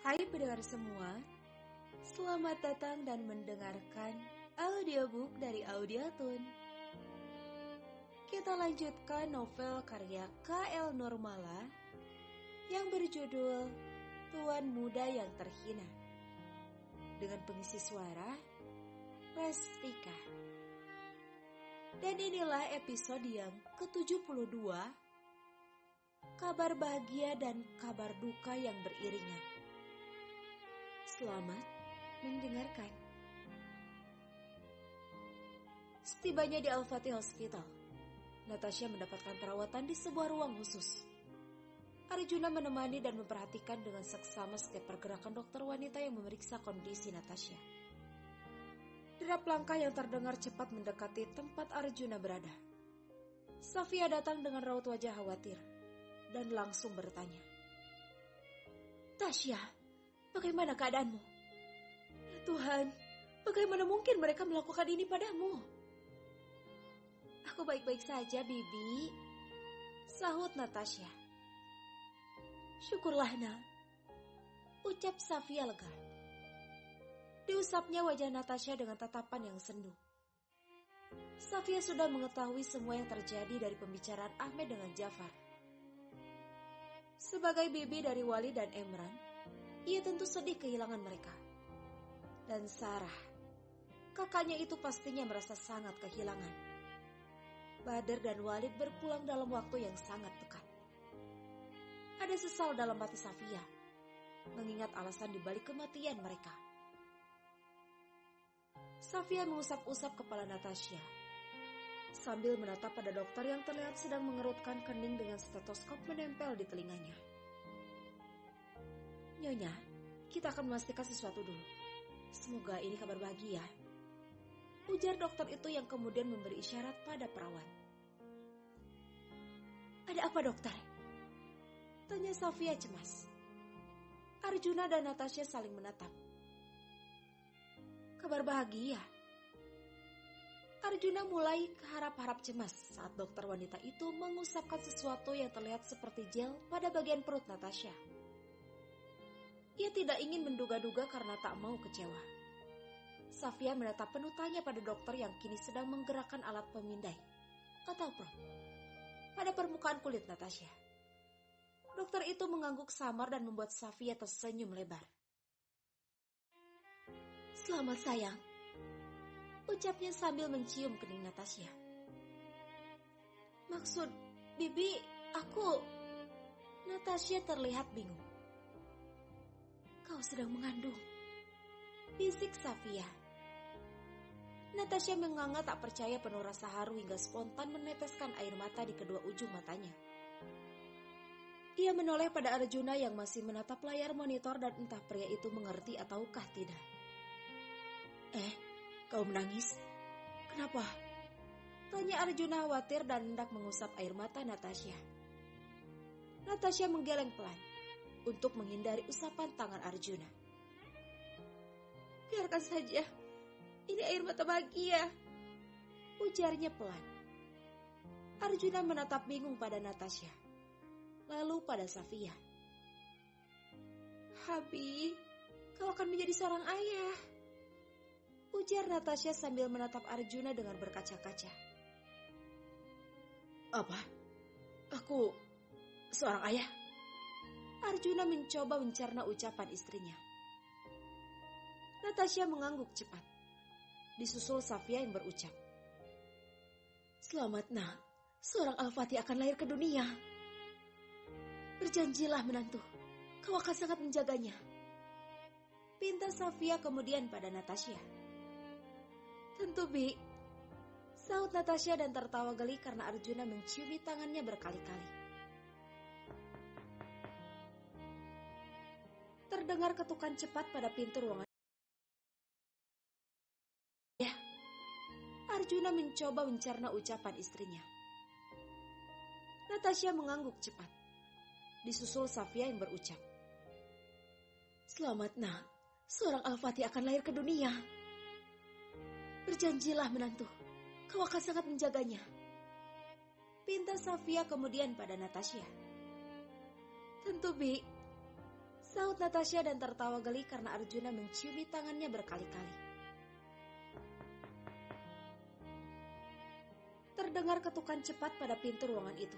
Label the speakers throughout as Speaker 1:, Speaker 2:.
Speaker 1: Hai pendengar semua, selamat datang dan mendengarkan audiobook dari Audiotun. Kita lanjutkan novel karya K.L. Nurmala yang berjudul Tuan Muda yang Terhina dengan pengisi suara Restika. Dan inilah episode yang ke-72, kabar bahagia dan kabar duka yang beriringan. Selamat mendengarkan. Setibanya di Al-Fatih Hospital, Natasha mendapatkan perawatan di sebuah ruang khusus. Arjuna menemani dan memperhatikan dengan seksama setiap pergerakan dokter wanita yang memeriksa kondisi Natasha. Derap langkah yang terdengar cepat mendekati tempat Arjuna berada. Safia datang dengan raut wajah khawatir dan langsung bertanya, "Tasya, bagaimana keadaanmu?" "Ya Tuhan, bagaimana mungkin mereka melakukan ini padamu?" "Aku baik-baik saja, Bibi," sahut Natasha. "Syukurlah, Nak," ucap Safia lega. Diusapnya wajah Natasha dengan tatapan yang sendu. Safia sudah mengetahui semua yang terjadi dari pembicaraan Ahmed dengan Jafar. Sebagai bibi dari Wali dan Emran, ia tentu sedih kehilangan mereka. Dan Sarah, kakaknya itu pastinya merasa sangat kehilangan. Badr dan Walid berpulang dalam waktu yang sangat dekat. Ada sesal dalam hati Safia, mengingat alasan dibalik kematian mereka. Safia mengusap-usap kepala Natasha, sambil menatap pada dokter yang terlihat sedang mengerutkan kening dengan stetoskop menempel di telinganya. "Nyonya, kita akan memastikan sesuatu dulu. Semoga ini kabar bahagia," ujar dokter itu yang kemudian memberi isyarat pada perawat. "Ada apa, dokter?" tanya Safia cemas. Arjuna dan Natasha saling menatap. "Kabar bahagia." Arjuna mulai harap-harap cemas saat dokter wanita itu mengusapkan sesuatu yang terlihat seperti gel pada bagian perut Natasha. Ia tidak ingin menduga-duga karena tak mau kecewa. Safia menatap penuh tanya pada dokter yang kini sedang menggerakkan alat pemindai atau probe pada permukaan kulit Natasha. Dokter itu mengangguk samar dan membuat Safia tersenyum lebar. "Selamat sayang," ucapnya sambil mencium kening Natasha. "Maksud Bibi, aku..." Natasha terlihat bingung. "Kau sedang mengandung," bisik Safia. Natasha menganga tak percaya penuh rasa haru hingga spontan meneteskan air mata di kedua ujung matanya. Ia menoleh pada Arjuna yang masih menatap layar monitor dan entah pria itu mengerti ataukah tidak. Kau menangis? Kenapa?" tanya Arjuna khawatir dan hendak mengusap air mata Natasha. Natasha menggeleng pelan untuk menghindari usapan tangan Arjuna. "Biarkan saja, ini air mata bahagia," ujarnya pelan. Arjuna menatap bingung pada Natasha, lalu pada Safia. "Habi, kau akan menjadi seorang ayah," ujar Natasha sambil menatap Arjuna dengan berkaca-kaca. "Apa? Aku seorang ayah?" Arjuna mencoba mencerna ucapan istrinya. Natasha mengangguk cepat. Disusul Safia yang berucap, "Selamat, Nak. Seorang Al-Fatih akan lahir ke dunia. Berjanjilah menantu, kau akan sangat menjaganya," pinta Safia kemudian pada Natasha. "Tentu, Bi," sahut Natasha dan tertawa geli karena Arjuna menciumi tangannya berkali-kali. Terdengar ketukan cepat pada pintu ruangan. Arjuna mencoba mencerna ucapan istrinya. Natasha mengangguk cepat. Disusul Safia yang berucap, "Selamat, Nak. Seorang Al-Fatih akan lahir ke dunia. Berjanjilah menantu, kau akan sangat menjaganya," pinta Safia kemudian pada Natasha. "Tentu, Bi," Sahut Natasha dan tertawa geli karena Arjuna menciumi tangannya berkali-kali. Terdengar ketukan cepat pada pintu ruangan itu.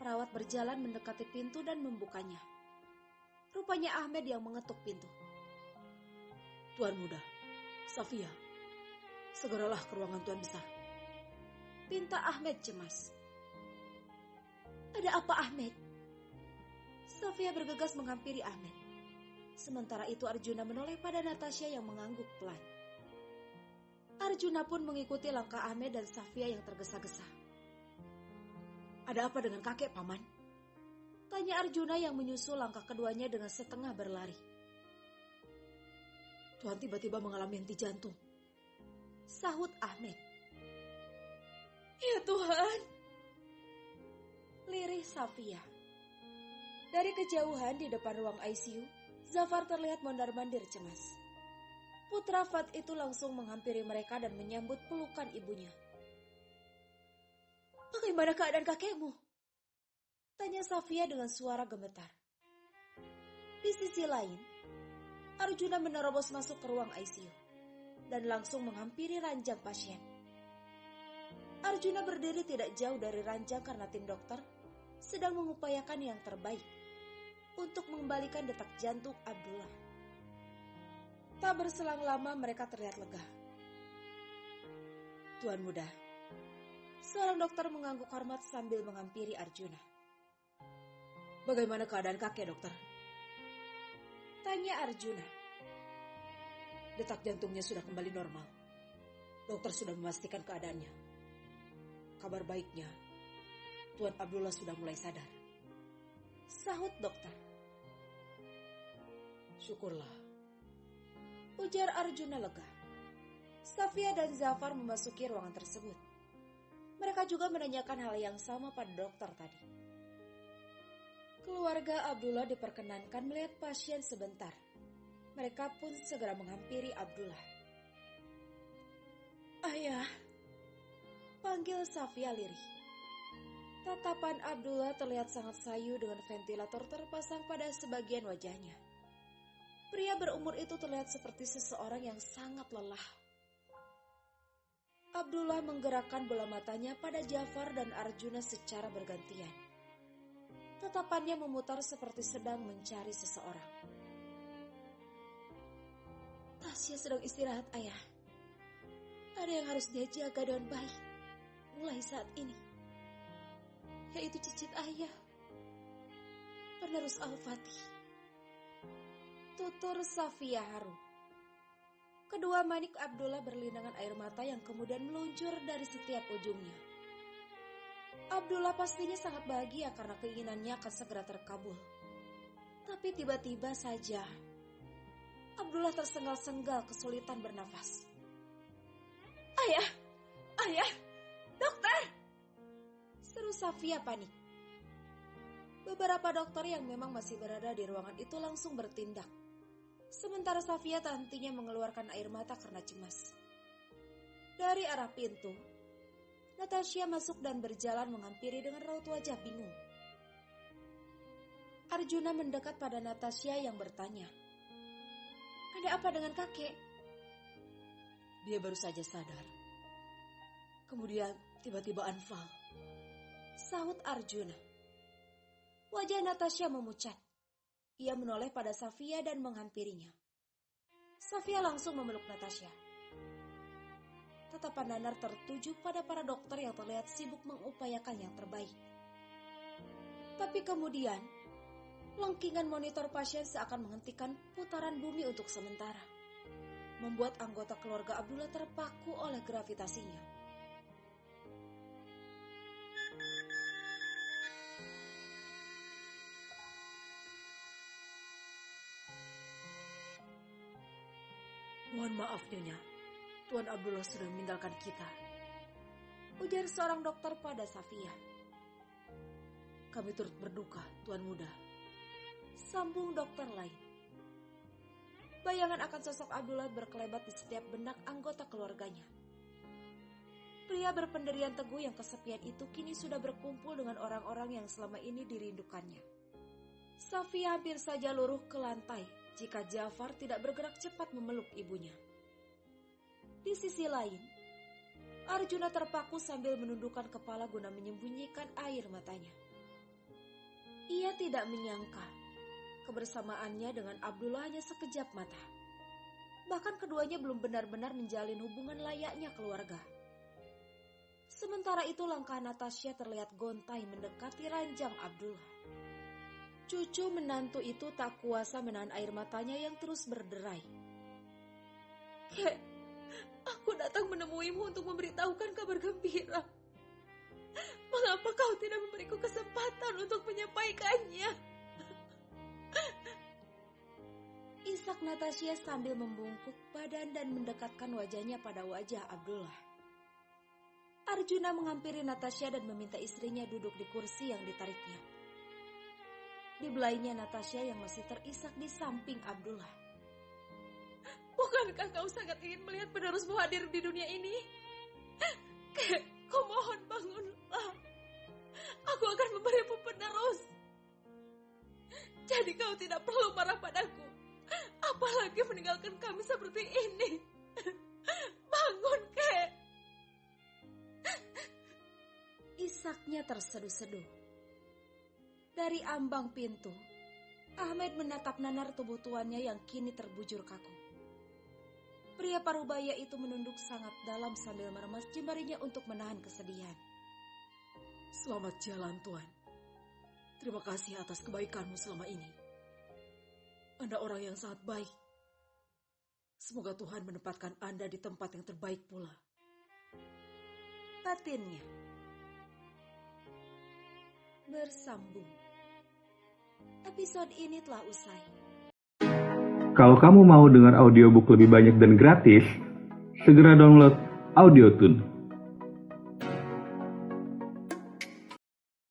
Speaker 1: Perawat berjalan mendekati pintu dan membukanya. Rupanya Ahmed yang mengetuk pintu.
Speaker 2: Tuan Muda, Safia, segeralah ke ruangan Tuan Besar.
Speaker 1: Pinta Ahmed cemas. Ada apa, Ahmed? Safia bergegas menghampiri Ahmed. Sementara itu Arjuna menoleh pada Natasha yang mengangguk pelan. Arjuna pun mengikuti langkah Ahmed dan Safia yang tergesa-gesa.
Speaker 2: Ada apa dengan kakek, Paman?
Speaker 1: Tanya Arjuna yang menyusul langkah keduanya dengan setengah berlari.
Speaker 2: Tuan tiba-tiba mengalami henti jantung.
Speaker 1: Sahut Ahmed.
Speaker 2: Ya Tuhan.
Speaker 1: Lirih Safia. Dari kejauhan di depan ruang ICU, Zafar terlihat mondar-mandir cemas. Putra Fat itu langsung menghampiri mereka dan menyambut pelukan ibunya.
Speaker 2: Bagaimana keadaan kakekmu?
Speaker 1: Tanya Safia dengan suara gemetar. Di sisi lain, Arjuna menerobos masuk ke ruang ICU dan langsung menghampiri ranjang pasien. Arjuna berdiri tidak jauh dari ranjang karena tim dokter sedang mengupayakan yang terbaik untuk mengembalikan detak jantung Abdullah. Tak berselang lama mereka terlihat lega.
Speaker 2: Tuan Muda,
Speaker 1: seorang dokter mengangguk hormat sambil menghampiri Arjuna.
Speaker 2: Bagaimana keadaan kakek, dokter?
Speaker 1: Tanya Arjuna.
Speaker 2: Detak jantungnya sudah kembali normal. Dokter sudah memastikan keadaannya. Kabar baiknya, Tuan Abdullah sudah mulai sadar.
Speaker 1: Sahut dokter.
Speaker 2: Syukurlah.
Speaker 1: Ujar Arjuna lega. Safia dan Zafar memasuki ruangan tersebut. Mereka juga menanyakan hal yang sama pada dokter tadi. Keluarga Abdullah diperkenankan melihat pasien sebentar. Mereka pun segera menghampiri Abdullah.
Speaker 2: Ayah,
Speaker 1: panggil Safia lirih. Tatapan Abdullah terlihat sangat sayu dengan ventilator terpasang pada sebagian wajahnya. Pria berumur itu terlihat seperti seseorang yang sangat lelah. Abdullah menggerakkan bola matanya pada Jafar dan Arjuna secara bergantian. Tatapannya memutar seperti sedang mencari seseorang. Tasya sedang istirahat, Ayah. Ada yang harus dia jaga dengan baik mulai saat ini, yaitu cicit Ayah, penerus Al-Fatih. Tutur Safia haru. Kedua manik Abdullah berlinangan air mata yang kemudian meluncur dari setiap ujungnya. Abdullah pastinya sangat bahagia karena keinginannya akan segera terkabul. Tapi tiba-tiba saja Abdullah tersengal-sengal kesulitan bernafas.
Speaker 2: Ayah, Ayah, dokter!
Speaker 1: Seru Safia panik. Beberapa dokter yang memang masih berada di ruangan itu langsung bertindak. Sementara Safia hentinya mengeluarkan air mata karena cemas. Dari arah pintu, Natasha masuk dan berjalan menghampiri dengan raut wajah bingung. Arjuna mendekat pada Natasha yang bertanya, "Ada apa dengan kakek?"
Speaker 2: Dia baru saja sadar. Kemudian tiba-tiba anfal.
Speaker 1: Sahut Arjuna. Wajah Natasha memucat. Ia menoleh pada Safia dan menghampirinya. Safia langsung memeluk Natasha. Tatapan Nanar tertuju pada para dokter yang terlihat sibuk mengupayakan yang terbaik. Tapi kemudian, lengkingan monitor pasien seakan menghentikan putaran bumi untuk sementara, membuat anggota keluarga Abdullah terpaku oleh gravitasinya.
Speaker 2: Mohon maaf, Nyonya. Tuan Abdullah sudah meninggalkan kita.
Speaker 1: Ujar seorang dokter pada Safia.
Speaker 2: Kami turut berduka, Tuan Muda.
Speaker 1: Sambung dokter lain. Bayangan akan sosok Abdullah berkelebat di setiap benak anggota keluarganya. Pria berpendirian teguh yang kesepian itu kini sudah berkumpul dengan orang-orang yang selama ini dirindukannya. Safi hampir saja luruh ke lantai jika Jafar tidak bergerak cepat memeluk ibunya. Di sisi lain, Arjuna terpaku sambil menundukkan kepala guna menyembunyikan air matanya. Ia tidak menyangka kebersamaannya dengan Abdullah hanya sekejap mata. Bahkan keduanya belum benar-benar menjalin hubungan layaknya keluarga. Sementara itu langkah Natasha terlihat gontai mendekati ranjang Abdullah. Cucu menantu itu tak kuasa menahan air matanya yang terus berderai. "Kek, aku datang menemuimu untuk memberitahukan kabar gembira. Mengapa kau tidak memberiku kesempatan untuk menyampaikannya?" Isak Natasha sambil membungkuk badan dan mendekatkan wajahnya pada wajah Abdullah. Arjuna menghampiri Natasha dan meminta istrinya duduk di kursi yang ditariknya. Di belainya Natasha yang masih terisak di samping Abdullah. "Bukankah kau sangat ingin melihat penerusmu hadir di dunia ini? Kek, kau mohon bangunlah. Aku akan memberimu penerus. Jadi kau tidak perlu marah padaku. Apalagi meninggalkan kami seperti ini. Bangun, Kek." Isaknya terseduh-seduh. Dari ambang pintu, Ahmed menatap nanar tubuh tuannya yang kini terbujur kaku. Pria parubaya itu menunduk sangat dalam sambil meremas jemarinya untuk menahan kesedihan.
Speaker 2: Selamat jalan, Tuan. Terima kasih atas kebaikanmu selama ini. Anda orang yang sangat baik. Semoga Tuhan menempatkan Anda di tempat yang terbaik pula.
Speaker 1: Batinnya bersambung. Episode ini telah usai.
Speaker 3: Kalau kamu mau dengar audiobook lebih banyak dan gratis, segera download Audiotune.